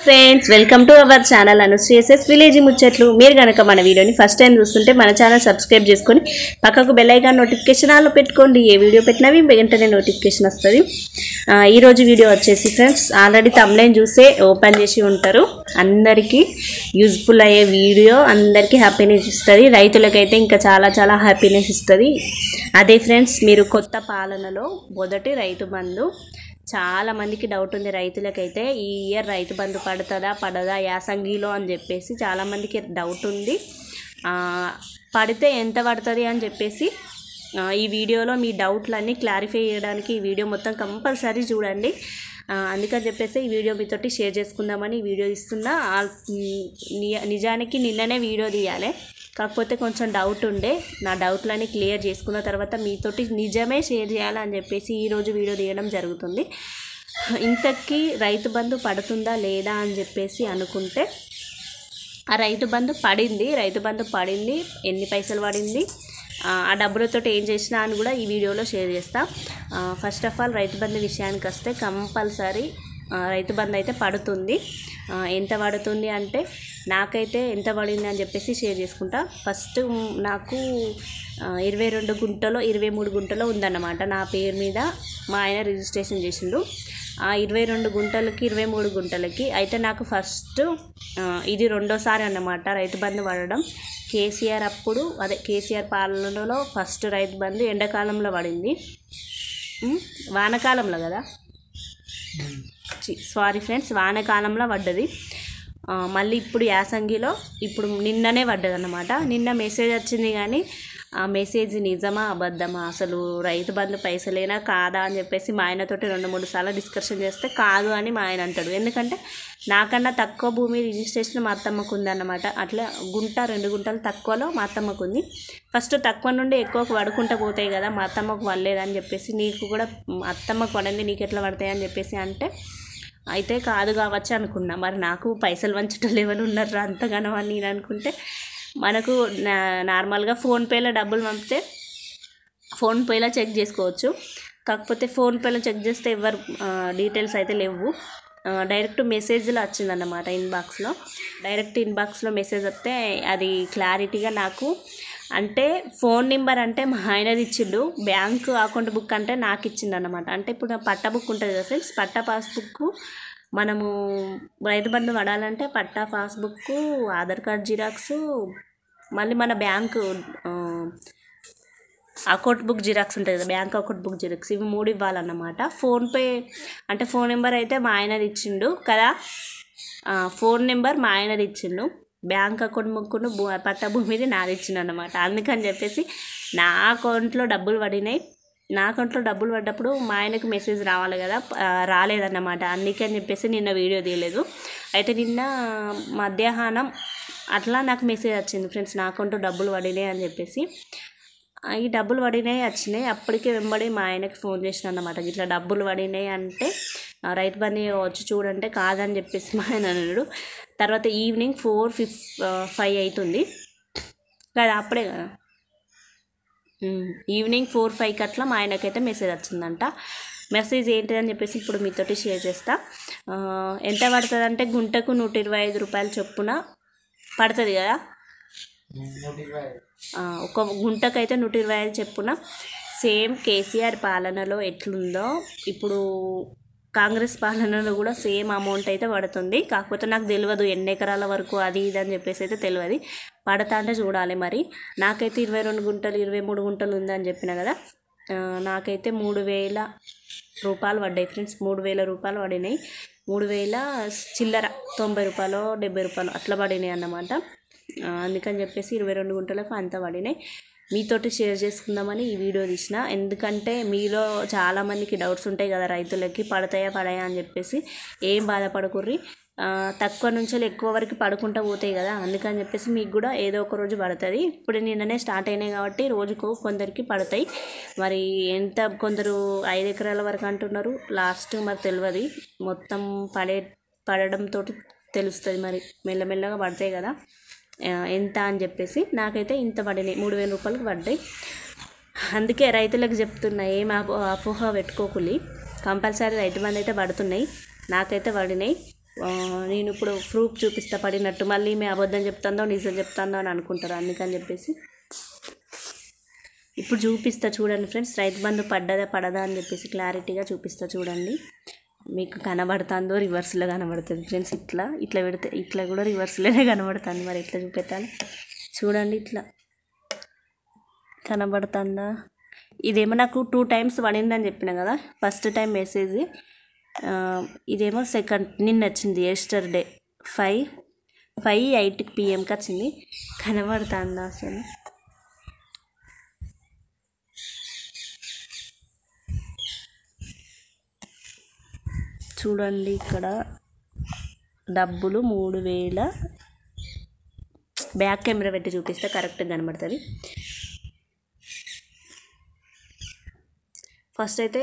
Friends, welcome to our channel అనుశ్రీఎస్ఎస్ village ముచ్చట్లు. మీరు కనుక మన వీడియోని ఫస్ట్ టైం చూస్తుంటే మన ఛానల్ సబ్స్క్రైబ్ చేసుకొని పక్కకు బెల్ ఐకాన్ నోటిఫికేషన్ ఆల్లో పెట్టుకోండి. ఏ వీడియో పెట్టినవి వెంటనే నోటిఫికేషన్ వస్తుంది. ఈరోజు వీడియో వచ్చేసి ఫ్రెండ్స్, ఆల్రెడీ థంబ్నెయిల్ చూసే ఓపెన్ చేసి ఉంటారు. అందరికీ యూజ్ఫుల్ అయ్యే వీడియో, అందరికీ హ్యాపీనెస్ ఇస్తుంది. రైతులకైతే ఇంకా చాలా చాలా హ్యాపీనెస్ ఇస్తుంది. అదే ఫ్రెండ్స్, మీరు కొత్త పాలనలో మొదటి రైతు బంధు చాలా మందికి డౌట్ ఉంది. రైతులకైతే ఈ ఇయర్ రైతు బంధు పడదా యాసంగిలో అని చెప్పేసి చాలామందికి డౌట్ ఉంది. పడితే ఎంత పడుతుంది అని చెప్పేసి ఈ వీడియోలో మీ డౌట్లన్నీ క్లారిఫై చేయడానికి ఈ వీడియో మొత్తం కంపల్సరీ చూడండి. అందుకని చెప్పేసి ఈ వీడియో మీతోటి షేర్ చేసుకుందామని ఈ వీడియో ఇస్తున్నా. నిజానికి నిన్ననే వీడియో తీయాలి, కాకపోతే కొంచెం డౌట్ ఉండే. నా డౌట్లన్నీ క్లియర్ చేసుకున్న తర్వాత మీతోటి నిజమే షేర్ చేయాలని చెప్పేసి ఈరోజు వీడియో తీయడం జరుగుతుంది. ఇంతకీ రైతు బంధు పడుతుందా లేదా అని చెప్పేసి అనుకుంటే, ఆ రైతు బంధు పడింది. ఎన్ని పైసలు పడింది, ఆ డబ్బులతో ఏం చేసినా అని కూడా ఈ వీడియోలో షేర్ చేస్తా. First of all Rythu Bandhu విషయానికి వస్తే, కంపల్సరీ రైతు బంధు అయితే పడుతుంది. ఎంత పడుతుంది అంటే, నాకైతే ఎంత పడింది అని చెప్పేసి షేర్ చేసుకుంటా. ఫస్ట్ నాకు 22 గుంటలో 23 గుంటలో ఉందన్నమాట. నా పేరు మీద మా ఆయన రిజిస్ట్రేషన్ చేసిండు. ఆ 22 గుంటలకి 23 గుంటలకి అయితే నాకు ఫస్ట్ ఇది రెండోసారి అన్నమాట రైతు బంధు పడడం. కేసీఆర్ పాలనలో ఫస్ట్ రైతు బంధు ఎండాకాలంలో పడింది. వానకాలంలో కదా, సారీ ఫ్రెండ్స్, వానకాలంలో పడ్డది. మళ్ళీ ఇప్పుడు యాసంగిలో ఇప్పుడు నిన్ననే పడ్డది అన్నమాట. నిన్న మెసేజ్ వచ్చింది, కానీ ఆ మెసేజ్ నిజమా అబద్ధమా, అసలు రైతు బంధు పైసలేనా కాదా అని చెప్పేసి మా ఆయనతోటి 2-3 సార్లు డిస్కషన్ చేస్తే కాదు అని మా ఆయన అంటాడు. ఎందుకంటే నాకన్నా తక్కువ భూమి రిజిస్ట్రేషన్ మా అత్తమ్మకు ఉందన్నమాట. అట్లా 2 గుంటలు తక్కువలో మా అత్తమ్మకు ఉంది. ఫస్ట్ తక్కువ నుండి ఎక్కువకు పడుకుంటూ పోతాయి కదా, మా అత్తమ్మకు పడలేదని చెప్పేసి, నీకు కూడా అత్తమ్మకు పడింది నీకు ఎట్లా పడతాయి అని చెప్పేసి అంటే, అయితే కాదు కావచ్చు అనుకున్నా. మరి నాకు పైసలు వంచటం లెవెల్ ఉన్నారు అంతగానో అని నేను అనుకుంటే, మనకు నార్మల్గా ఫోన్పేలో డబ్బులు పంపితే ఫోన్పేలో చెక్ చేసుకోవచ్చు. కాకపోతే ఫోన్పేలో చెక్ చేస్తే ఎవరు డీటెయిల్స్ అయితే లేవు. డైరెక్ట్ మెసేజ్లో వచ్చిందన్నమాట ఇన్బాక్స్లో మెసేజ్ వస్తే అది క్లారిటీగా నాకు, అంటే ఫోన్ నెంబర్ అంటే మా ఆయనది ఇచ్చిండు, బ్యాంకు అకౌంట్ బుక్ అంటే నాకు ఇచ్చిండు అన్నమాట. అంటే ఇప్పుడు పట్టా బుక్ ఉంటుంది కదా ఫ్రెండ్స్, పట్టా పాస్బుక్ మనము రైతు బంధు పడాలంటే పట్టా పాస్బుక్, ఆధార్ కార్డ్ జిరాక్స్, మళ్ళీ మన బ్యాంకు అకౌంట్ బుక్ జిరాక్స్ ఉంటుంది కదా, బ్యాంక్ అకౌంట్ బుక్ జిరాక్స్, ఇవి 3 ఇవ్వాలన్నమాట. ఫోన్పే అంటే ఫోన్ నెంబర్ అయితే మా ఆయనది ఇచ్చిండు కదా, ఫోన్ నెంబర్ మా ఆయనది ఇచ్చిండు, బ్యాంక్ అకౌంట్ బుక్ను పట్టా భూమిది నాది ఇచ్చిండు అన్నమాట. అందుకని చెప్పేసి నా అకౌంట్లో డబ్బులు పడ్డప్పుడు మా ఆయనకు మెసేజ్ రావాలి కదా, రాలేదన్నమాట. అందుకని చెప్పేసి నిన్న వీడియో తీయలేదు. అయితే నిన్న మధ్యాహ్నం అట్లా నాకు మెసేజ్ వచ్చింది ఫ్రెండ్స్, నా అకౌంట్లో డబ్బులు పడినాయి అని చెప్పేసి. ఈ డబ్బులు వచ్చినాయి. అప్పటికే వెంబడి మా ఆయనకి ఫోన్ చేసిన అన్నమాట, ఇట్లా డబ్బులు పడినాయి అంటే రైతు బంధు వచ్చి చూడంటే కాదని చెప్పేసి మా ఆయన అన్నాడు. తర్వాత ఈవినింగ్ 4:05 అవుతుంది కదా, అప్పుడే కదా, ఈవినింగ్ 4:05 అట్లా మా ఆయనకైతే మెసేజ్ వచ్చిందంట. మెసేజ్ ఏంటిదని చెప్పేసి ఇప్పుడు మీతోటి షేర్ చేస్తా. ఎంత పడుతుంది అంటే, గుంటకు 125 రూపాయలు చొప్పున పడుతుంది కదా, ఒక గుంటకైతే 125 చొప్పున. సేమ్ కేసీఆర్ పాలనలో ఎట్లుందో ఇప్పుడు కాంగ్రెస్ పాలనలో కూడా సేమ్ అమౌంట్ అయితే పడుతుంది. కాకపోతే నాకు తెలియదు ఎన్ని ఎకరాల వరకు అది ఇది అని చెప్పేసి అయితే తెలియదు. పడతా అంటే చూడాలి. మరి నాకైతే 22 గుంటలు 23 గుంటలు ఉందని చెప్పిన కదా, నాకైతే 3,000 రూపాయలు పడ్డాయి ఫ్రెండ్స్. 3,000 రూపాయలు పడినాయి. 3,000 చిల్లర 90 రూపాయలు 70 రూపాయలు అట్లా పడినాయి అన్నమాట. అందుకని చెప్పేసి 22 గుంటలకు అంత పడినాయి. మీతోటి షేర్ చేసుకుందామని ఈ వీడియో తీసిన. ఎందుకంటే మీలో చాలామందికి డౌట్స్ ఉంటాయి కదా, రైతులకి పడతాయా అని చెప్పేసి. ఏం బాధపడకుర్రి, తక్కువ నుంచి ఎక్కువ వరకు పడుకుంటూ పోతాయి కదా, అందుకని చెప్పేసి మీకు కూడా ఏదో ఒక రోజు పడుతుంది. ఇప్పుడు నిన్ననే స్టార్ట్ అయినాయి కాబట్టి రోజుకు కొందరికి పడతాయి. మరి ఎంత, కొందరు 5 ఎకరాల వరకు అంటున్నారు, లాస్ట్ మరి తెలియదు. మొత్తం పడడంతో తెలుస్తుంది. మరి మెల్లమెల్లగా పడతాయి కదా ఎంత అని చెప్పేసి. నాకైతే ఇంత పడినాయి, 3,000 రూపాయలకు పడ్డాయి. అందుకే రైతులకు చెప్తున్నా, ఏం అపోహ పెట్టుకోకులి, కంపల్సరీ రైతు బంధు అయితే పడుతున్నాయి. నాకైతే పడినాయి. నేను ఇప్పుడు ప్రూఫ్ చూపిస్తా పడినట్టు, మళ్ళీ మేము అబద్ధం చెప్తాందో నిజం చెప్తాందో అని అనుకుంటారు. అందుకని చెప్పేసి ఇప్పుడు చూపిస్తా చూడండి ఫ్రెండ్స్. రైతు బంధు పడ్డదా పడదా అని చెప్పేసి క్లారిటీగా చూపిస్తా చూడండి. మీకు కనబడుతుందో రివర్స్లో కనబడుతుంది ఫ్రెండ్స్. ఇట్లా పెడితే ఇట్లా కూడా రివర్స్లోనే కనబడుతుంది. మరి ఎట్లా చూపెట్టాలి చూడండి. ఇట్లా కనబడుతుందా? ఇదేమో నాకు 2 times పడిందని చెప్పిన కదా. ఫస్ట్ టైం మెసేజ్, ఇదేమో నిన్న వచ్చింది ఎస్టర్డే 5:08 PM వచ్చింది. కనబడుతుందా అసలు? చూడండి ఇక్కడ డబ్బులు 3000. బ్యాక్ కెమెరా పెట్టి చూపిస్తే కరెక్ట్గా కనబడుతుంది. ఫస్ట్ అయితే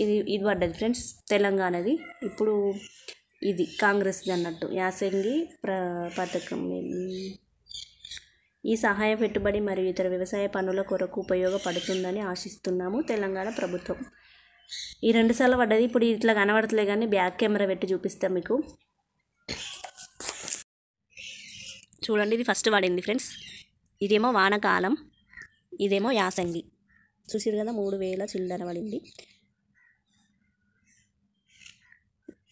ఇది పడ్డది ఫ్రెండ్స్, తెలంగాణది. ఇప్పుడు ఇది కాంగ్రెస్ది అన్నట్టు, యాసంగి పథకం. ఈ సహాయ పెట్టుబడి మరియు ఇతర వ్యవసాయ పనుల కొరకు ఉపయోగపడుతుందని ఆశిస్తున్నాము తెలంగాణ ప్రభుత్వం. ఈ 2 సార్లు పడ్డది. ఇప్పుడు ఇట్లా కనబడతలే కానీ బ్యాక్ కెమెరా పెట్టి చూపిస్తాం మీకు. చూడండి, ఇది ఫస్ట్ పడింది ఫ్రెండ్స్. ఇదేమో వానకాలం, ఇదేమో యాసంగి. చూసారు కదా, 3000 చిల్లర పడింది.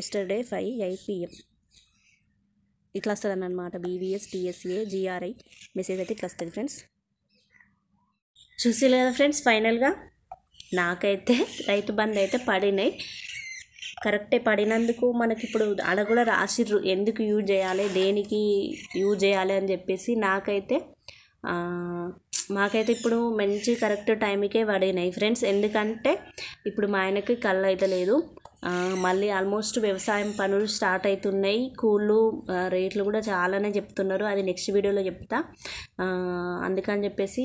Yesterday 5:08 PM. ఇట్లా వస్తుంది అన్నమాట. BVS TSA GRI మెసేజ్ అయితే ఇట్లా వస్తుంది ఫ్రెండ్స్. చూసారు కదా ఫ్రెండ్స్, ఫైనల్గా నాకైతే రైతు బంధు అయితే పడినాయి. కరెక్టే పడినందుకు మనకి ఇప్పుడు ఆడ కూడా రాసిర్రు ఎందుకు యూజ్ చేయాలి, దేనికి యూజ్ చేయాలి అని చెప్పేసి. మాకైతే ఇప్పుడు మంచి కరెక్ట్ టైంకే పడినాయి ఫ్రెండ్స్. ఎందుకంటే ఇప్పుడు మా ఆయనకి కళ్ళు అయితే లేదు. మళ్ళీ ఆల్మోస్ట్ వ్యవసాయం పనులు స్టార్ట్ అవుతున్నాయి. కూళ్ళు రేట్లు కూడా చాలానే చెప్తున్నారు. అది నెక్స్ట్ వీడియోలో చెప్తా. అందుకని చెప్పేసి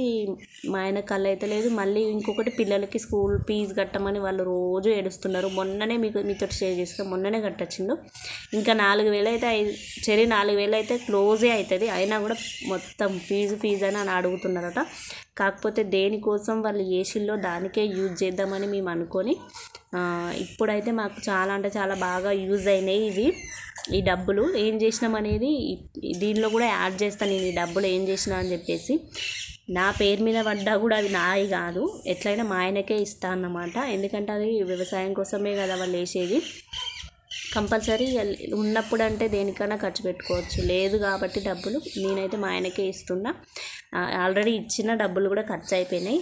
మా ఆయన కళ్ళు అయితే లేదు. మళ్ళీ ఇంకొకటి, పిల్లలకి స్కూల్ ఫీజు కట్టమని వాళ్ళు రోజు ఏడుస్తున్నారు. మొన్ననే మీతో షేర్ చేస్తాం, మొన్ననే కట్టొచ్చిండు. ఇంకా 4000 అయితే 4000 అయితే క్లోజే అవుతుంది. అయినా కూడా మొత్తం ఫీజు అని అడుగుతున్నారట. కాకపోతే దేనికోసం వాళ్ళు ఏసీల్లో దానికే యూజ్ చేద్దామని మేము అనుకొని ఇప్పుడైతే మాకు చాలా అంటే చాలా బాగా యూజ్ అయినాయి ఈ డబ్బులు. ఏం చేసినాం అనేది దీనిలో కూడా యాడ్ చేస్తాను. నేను ఈ డబ్బులు ఏం చేసినా అని చెప్పేసి. నా పేరు మీద పడ్డా కూడా అది నాయి కాదు, ఎట్లయినా మా ఆయనకే ఇస్తా అన్నమాట. ఎందుకంటే అది వ్యవసాయం కోసమే కదా వాళ్ళు వేసేది. కంపల్సరీ ఉన్నప్పుడు అంటే దేనికైనా ఖర్చు పెట్టుకోవచ్చు. లేదు కాబట్టి డబ్బులు నేనైతే మా ఆయనకే ఇస్తున్నా. ఆల్రెడీ ఇచ్చిన డబ్బులు కూడా ఖర్చు అయిపోయినాయి.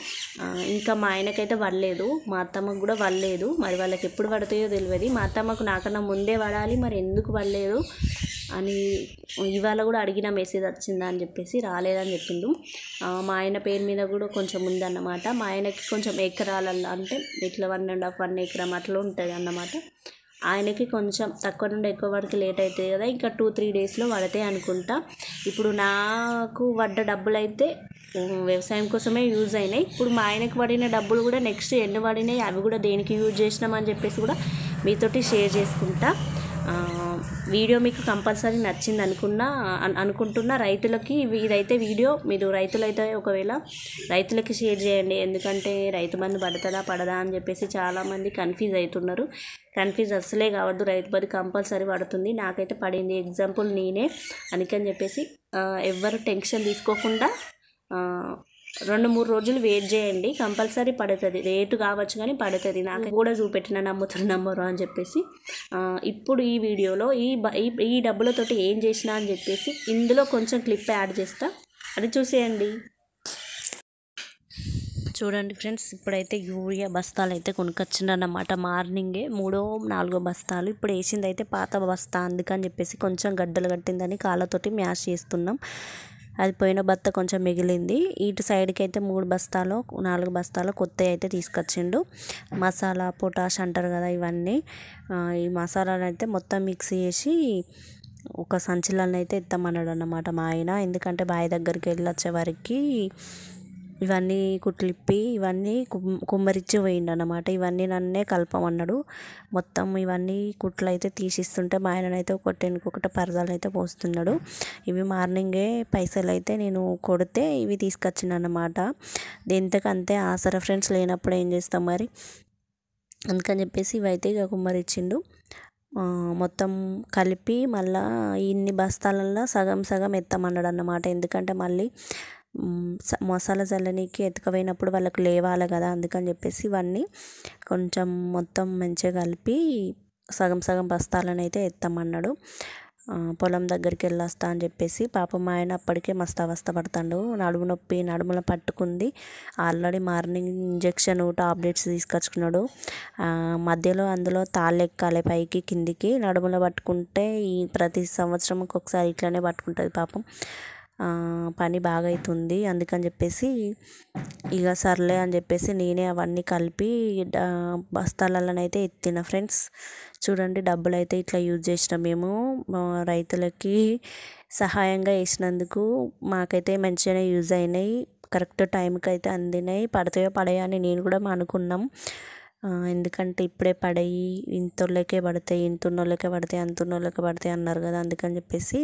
ఇంకా మా ఆయనకైతే పడలేదు, మా అత్తమ్మకు కూడా పడలేదు. మరి వాళ్ళకి ఎప్పుడు పడతాయో తెలియదు. మా అత్తమ్మకు నాకన్నా ముందే పడాలి, మరి ఎందుకు పడలేదు అని ఇవాళ కూడా అడిగిన, మెసేజ్ వచ్చిందా అని చెప్పేసి. రాలేదని చెప్పిండు. మా ఆయన పేరు మీద కూడా కొంచెం ఉందన్నమాట. మా ఆయనకి కొంచెం ఎకరాలల్లో అంటే ఇట్లా 1.5 ఎకరం అట్లా ఉంటుంది అన్నమాట. ఆయనకి కొంచెం తక్కువ నుండి ఎక్కువ వరకు లేట్ అవుతుంది కదా. ఇంకా 2-3 డేస్లో పడతాయి అనుకుంటా. ఇప్పుడు నాకు పడ్డ డబ్బులు అయితే వ్యవసాయం కోసమే యూజ్ అయినాయి. ఇప్పుడు మా ఆయనకు పడిన డబ్బులు కూడా నెక్స్ట్ ఎన్ని పడినాయి, అవి కూడా దేనికి యూజ్ చేసినామని చెప్పేసి కూడా మీతోటి షేర్ చేసుకుంటా. వీడియో మీకు కంపల్సరీ నచ్చింది అనుకుంటున్నా. రైతులకి ఇదైతే వీడియో మీరు రైతులైతే ఒకవేళ రైతులకి షేర్ చేయండి. ఎందుకంటే రైతు బంధు పడదా అని చెప్పేసి చాలామంది కన్ఫ్యూజ్ అవుతున్నారు. కన్ఫ్యూజ్ అసలే కావద్దు, రైతు బంధు కంపల్సరీ పడుతుంది. నాకైతే పడింది, ఎగ్జాంపుల్ నేనే. అందుకని చెప్పేసి ఎవ్వరు టెన్షన్ తీసుకోకుండా 2-3 రోజులు వెయిట్ చేయండి, కంపల్సరీ పడుతుంది. రేటు కావచ్చు కానీ పడుతుంది. నాకు కూడా చూపెట్టిన నమ్మరు అని చెప్పేసి. ఇప్పుడు ఈ వీడియోలో ఈ డబ్బులతోటి ఏం చేసినా అని చెప్పేసి ఇందులో కొంచెం క్లిప్ యాడ్ చేస్తా, అది చూసేయండి. చూడండి ఫ్రెండ్స్, ఇప్పుడైతే యూరియా బస్తాలు అయితే కొనుక్కొచ్చిండన్నమాట. మార్నింగే 3-4 బస్తాలు. ఇప్పుడు వేసింది అయితే పాత బస్తా, అందుకని చెప్పేసి కొంచెం గడ్డలు కట్టిందని కాళ్ళతోటి మ్యాష్ చేస్తున్నాం. అది పోయిన బత్త కొంచెం మిగిలింది. ఇటు సైడ్కి అయితే 3-4 బస్తాలు కొత్తవి అయితే తీసుకొచ్చిండు. మసాలా పొటాష్ అంటారు కదా, ఇవన్నీ ఈ మసాలాను అయితే మొత్తం మిక్స్ చేసి ఒక సంచిలను అయితే ఎత్తామన్నాడు అన్నమాట మా ఆయన. ఎందుకంటే బావి దగ్గరికి వెళ్ళి వచ్చే వరకు ఇవన్నీ కుట్లిప్పి ఇవన్నీ కుమ్మరిచ్చి పోయిండు అన్నమాట. ఇవన్నీ నన్నే కలపమన్నాడు. మొత్తం ఇవన్నీ కుట్లు అయితే తీసిస్తుంటే మా ఆయననైతే ఒకటి పరదాలు అయితే పోస్తున్నాడు. ఇవి మార్నింగే పైసలు అయితే నేను కొడితే ఇవి తీసుకొచ్చిండు అన్నమాట. ఎంతకంతే ఆసరా ఫ్రెండ్స్, లేనప్పుడు ఏం చేస్తాం మరి. అందుకని చెప్పేసి ఇవైతే ఇక కుమ్మరిచ్చిండు. మొత్తం కలిపి మళ్ళీ ఇన్ని బస్తాలల్లో సగం సగం ఎత్తమన్నాడు అన్నమాట. ఎందుకంటే మళ్ళీ మసాలా చల్లనీకి ఎత్తుకపోయినప్పుడు వాళ్ళకు లేవాలి కదా, అందుకని చెప్పేసి ఇవన్నీ కొంచెం మొత్తం మంచిగా కలిపి సగం సగం బస్తాలను అయితే ఎత్తమన్నాడు. పొలం దగ్గరికి వెళ్ళొస్తా అని చెప్పేసి పాపం మా ఆయన అప్పటికే మస్తు అవస్థ పడతాడు. నడుము నొప్పి నడుములో పట్టుకుంది. ఆల్రెడీ మార్నింగ్ ఇంజెక్షన్ టాబ్లెట్స్ తీసుకొచ్చుకున్నాడు. మధ్యలో అందులో తాళ్ళు ఎక్కాలి పైకి కిందికి. నడుములో పట్టుకుంటే ఈ ప్రతి సంవత్సరం ఒకసారి ఇట్లనే పట్టుకుంటుంది పాపం. పని బాగా అవుతుంది. అందుకని చెప్పేసి ఇక సర్లే అని చెప్పేసి నేనే అవన్నీ కలిపి బస్తాలలోనైతే ఎత్తిన ఫ్రెండ్స్. చూడండి, డబ్బులు అయితే ఇట్లా యూజ్ చేసినాం మేము. రైతులకి సహాయంగా వేసినందుకు మాకైతే మంచిగానే యూజ్ అయినాయి. కరెక్ట్ టైంకి అయితే అందినాయి. పడతాయో పడాయో అని నేను కూడా అనుకున్నాం. ఎందుకంటే ఇప్పుడే పడాయి, ఇంతోళ్ళకే పడతాయి, ఇంతున్నోళ్ళకే పడతాయి, అంతున్నోళ్ళకే పడతాయి అన్నారు కదా, అందుకని చెప్పేసి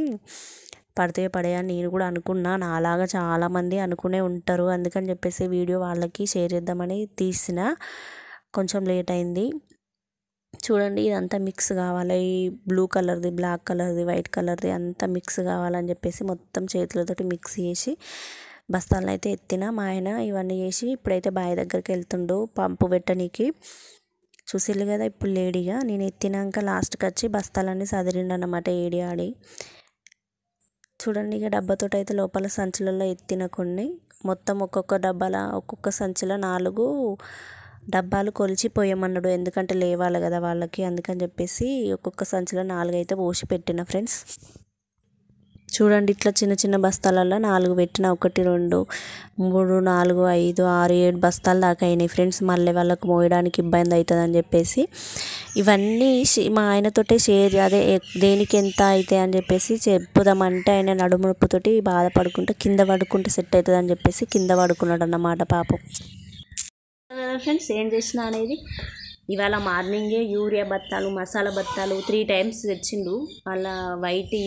పడతాయో పడాయో అని నేను కూడా అనుకున్నా. నాలాగా చాలామంది అనుకునే ఉంటారు. అందుకని చెప్పేసి వీడియో వాళ్ళకి షేర్ చేద్దామని తీసిన. కొంచెం లేట్ అయింది. చూడండి, ఇదంతా మిక్స్ కావాలి. ఈ బ్లూ కలర్ది, బ్లాక్ కలర్ది, వైట్ కలర్ది అంతా మిక్స్ కావాలని చెప్పేసి మొత్తం చేతులతోటి మిక్స్ చేసి బస్తాలను అయితే ఎత్తిన. మా ఆయన ఇవన్నీ చేసి ఇప్పుడైతే బావి దగ్గరికి వెళ్తుండు పంపు పెట్టనీకి. చూసిల్లు కదా ఇప్పుడు లేడీగా. నేను ఎత్తినాక లాస్ట్కి వచ్చి బస్తాలన్నీ సదిరిండు అన్నమాట ఏడి ఆడి. చూడండి, ఇక డబ్బాతోటి అయితే లోపల సంచులలో ఎత్తిన కొన్ని. మొత్తం ఒక్కొక్క డబ్బాల ఒక్కొక్క సంచిలో 4 డబ్బాలు కొలిచి పోయమన్నాడు. ఎందుకంటే లేవాలి కదా వాళ్ళకి, అందుకని చెప్పేసి ఒక్కొక్క సంచిలో 4 అయితే పోసి పెట్టిన ఫ్రెండ్స్. చూడండి, ఇట్లా చిన్న చిన్న బస్తాలలో 4 పెట్టిన. 1 2 3 4 5 6 7 బస్తాలు దాకా అయినాయి ఫ్రెండ్స్. మళ్ళీ వాళ్ళకు మోయడానికి ఇబ్బంది అవుతుంది అని చెప్పేసి ఇవన్నీ మా ఆయనతోటే షేర్, అదే దేనికి ఎంత అయితే అని చెప్పేసి చెప్పుదామంటే ఆయన నడుము నొప్పుతోటి బాధపడుకుంటే కింద పడుకుంటే సెట్ అవుతుంది అని చెప్పేసి కింద పడుకున్నాడు అన్నమాట పాపం. ఫ్రెండ్స్, ఏం చేసిన అనేది ఇవాళ మార్నింగే యూరియా బత్తాలు, మసాలా బత్తాలు 3 times తెచ్చిండు. అలా వైట్,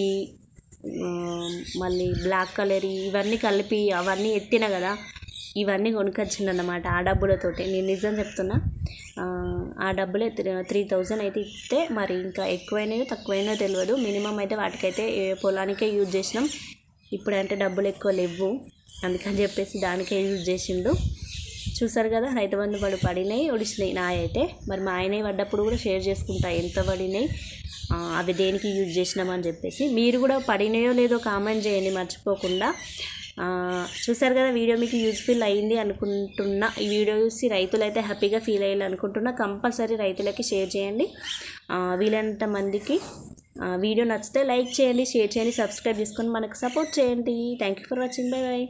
మళ్ళీ బ్లాక్ కలర్ ఇవన్నీ కలిపి అవన్నీ ఎత్తిన కదా, ఇవన్నీ కొనుక్కొచ్చిండు అన్నమాట ఆ డబ్బులతోటి. నేను నిజం చెప్తున్నా, ఆ డబ్బులే 3000 అయితే ఇస్తే, మరి ఇంకా ఎక్కువైనాయో తక్కువైనాయో తెలియదు. మినిమం అయితే వాటికైతే పొలానికే యూజ్ చేసినాం. ఇప్పుడంటే డబ్బులు ఎక్కువ లేవు, అందుకని చెప్పేసి దానికే యూజ్ చేసిండు. చూసారు కదా, రైతు బంధు పడినాయి, ఒడిసినాయి నాయైతే. మరి మా ఆయన పడ్డప్పుడు కూడా షేర్ చేసుకుంటా ఎంత పడినాయి, అవి దేనికి యూజ్ చేసినామని చెప్పేసి. మీరు కూడా పడినాయో లేదో కామెంట్ చేయండి మర్చిపోకుండా. చూసారు కదా, వీడియో మీకు యూజ్ఫుల్ అయింది అనుకుంటున్నా. ఈ వీడియో చూసి రైతులు అయితే హ్యాపీగా ఫీల్ అయ్యాలి అనుకుంటున్నా. కంపల్సరీ రైతులకి షేర్ చేయండి వీలైనంత మందికి. వీడియో నచ్చితే లైక్ చేయండి, షేర్ చేయండి, సబ్స్క్రైబ్ చేసుకొని మనకు సపోర్ట్ చేయండి. Thank you for watching. By by.